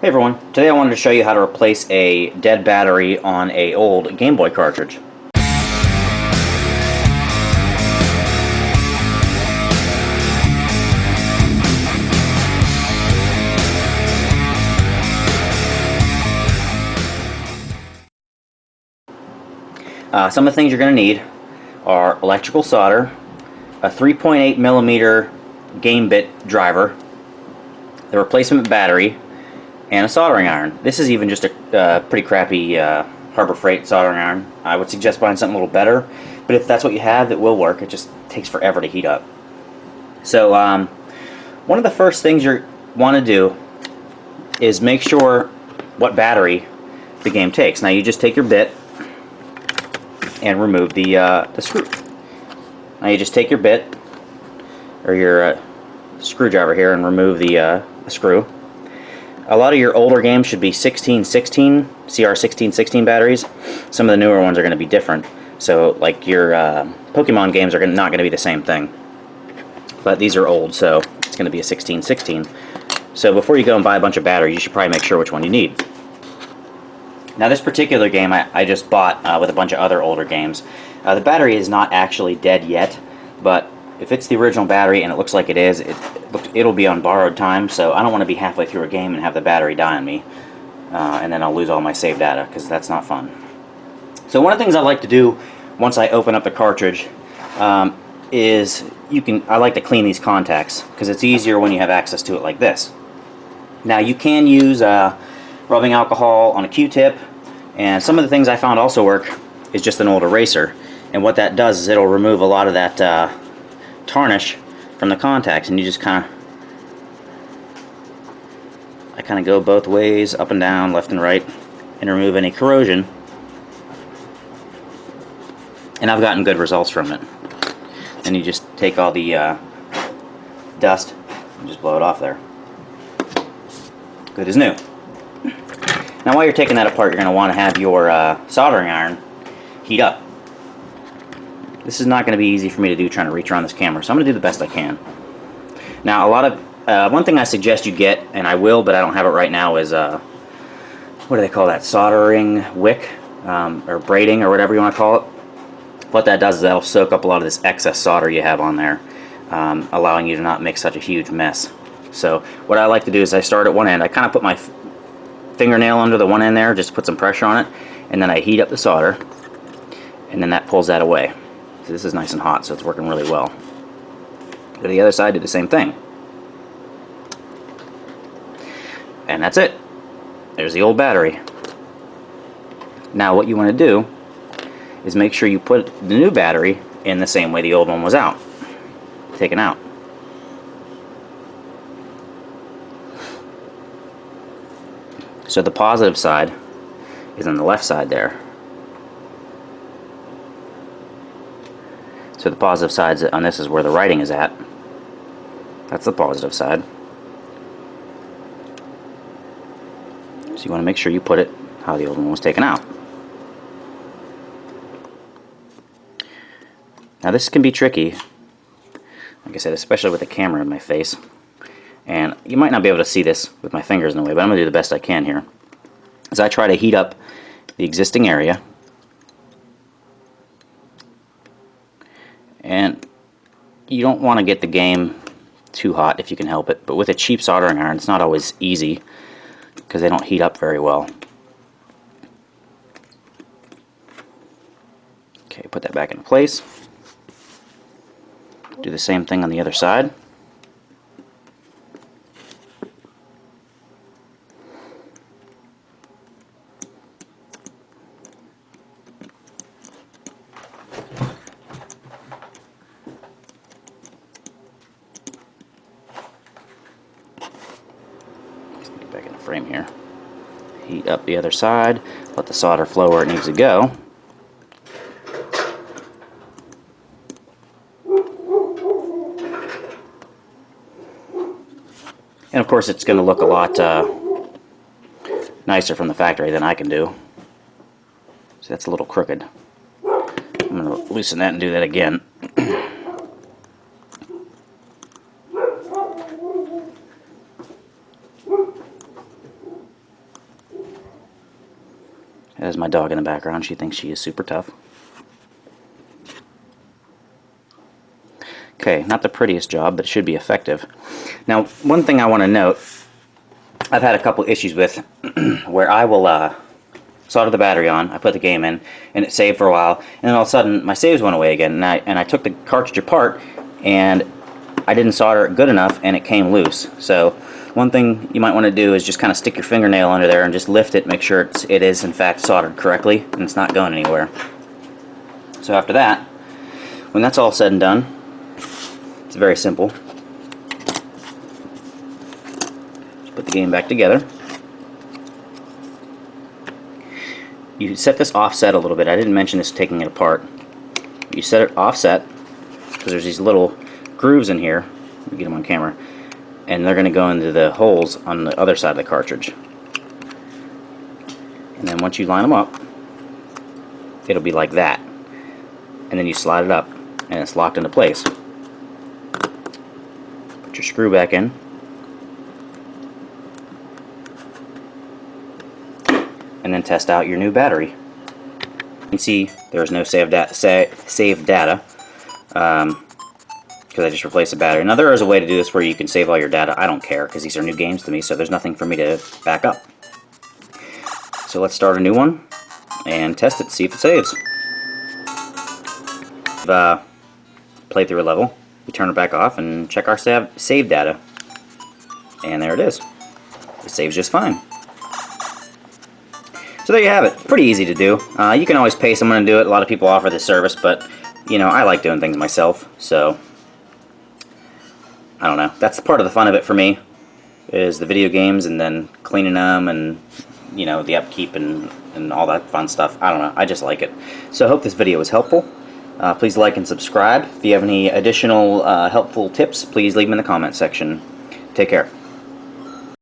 Hey everyone, today I wanted to show you how to replace a dead battery on an old Game Boy cartridge. Some of the things you're going to need are electrical solder, a 3.8 millimeter game bit driver, the replacement battery, and a soldering iron. This is even just a pretty crappy Harbor Freight soldering iron. I would suggest buying something a little better, but if that's what you have, it will work. It just takes forever to heat up. So one of the first things you want to do is make sure what battery the game takes. Now you just take your bit and remove the screw. Now you just take your bit or your screwdriver here and remove the screw. A lot of your older games should be 1616, CR1616 batteries. Some of the newer ones are going to be different. So like your Pokemon games are not going to be the same thing. But these are old, so it's going to be a 1616. So before you go and buy a bunch of batteries, you should probably make sure which one you need. Now this particular game I just bought with a bunch of other older games. The battery is not actually dead yet, but if it's the original battery and it looks like it is, it'll be on borrowed time, so I don't want to be halfway through a game and have the battery die on me, and then I'll lose all my save data, because that's not fun. So one of the things I like to do once I open up the cartridge is I like to clean these contacts, because it's easier when you have access to it like this. Now you can use rubbing alcohol on a Q-tip, and some of the things I found also work is just an old eraser, and what that does is it'll remove a lot of that tarnish from the contacts, and you just I kind of go both ways, up and down, left and right, and remove any corrosion, and I've gotten good results from it. And you just take all the dust and just blow it off there. Good as new. Now while you're taking that apart, you're going to want to have your soldering iron heat up. This is not going to be easy for me to do trying to reach around this camera, so I'm going to do the best I can. Now one thing I suggest you get, and I will, but I don't have it right now, is what do they call that? Soldering wick, or braiding, or whatever you want to call it. What that does is that'll soak up a lot of this excess solder you have on there, allowing you to not make such a huge mess. So what I like to do is I start at one end. I kind of put my fingernail under the one end there, just put some pressure on it, and then I heat up the solder, and then that pulls that away. So this is nice and hot, so it's working really well. Go to the other side, do the same thing. And that's it. There's the old battery. Now what you want to do is make sure you put the new battery in the same way the old one was out, taken out. So the positive side is on the left side there. So the positive side on this is where the writing is at. That's the positive side. So you want to make sure you put it how the old one was taken out. Now this can be tricky, like I said, especially with the camera in my face. And you might not be able to see this with my fingers in the way, but I'm going to do the best I can here. As I try to heat up the existing area. And you don't want to get the game too hot if you can help it, but with a cheap soldering iron it's not always easy because they don't heat up very well. Okay, put that back into place. Do the same thing on the other side. Get back in the frame here. Heat up the other side. Let the solder flow where it needs to go. And of course it's going to look a lot nicer from the factory than I can do. So that's a little crooked. I'm going to loosen that and do that again. There's my dog in the background. She thinks she is super tough. Okay, not the prettiest job, but it should be effective. Now, one thing I want to note, I've had a couple issues with where I will solder the battery on, I put the game in, and it saved for a while, and then all of a sudden my saves went away again, and I took the cartridge apart, and I didn't solder it good enough, and it came loose. So one thing you might want to do is just kind of stick your fingernail under there and just lift it, make sure it is in fact soldered correctly, and it's not going anywhere. So after that, when that's all said and done, it's very simple. Just put the game back together. You set this offset a little bit. I didn't mention this taking it apart. You set it offset because there's these little grooves in here. Let me get them on camera. And they're going to go into the holes on the other side of the cartridge. And then once you line them up, it'll be like that. And then you slide it up and it's locked into place. Put your screw back in. And then test out your new battery. You can see there's no saved data because I just replaced the battery. Now there is a way to do this where you can save all your data. I don't care because these are new games to me, so there's nothing for me to back up. So let's start a new one and test it, see if it saves. Play through a level, we turn it back off and check our save data. And there it is. It saves just fine. So there you have it. Pretty easy to do. You can always pay someone to do it. A lot of people offer this service, but you know, I like doing things myself, so I don't know. That's part of the fun of it for me, is the video games and then cleaning them and, you know, the upkeep and all that fun stuff. I don't know. I just like it. So I hope this video was helpful. Please like and subscribe. If you have any additional helpful tips, please leave them in the comment section. Take care.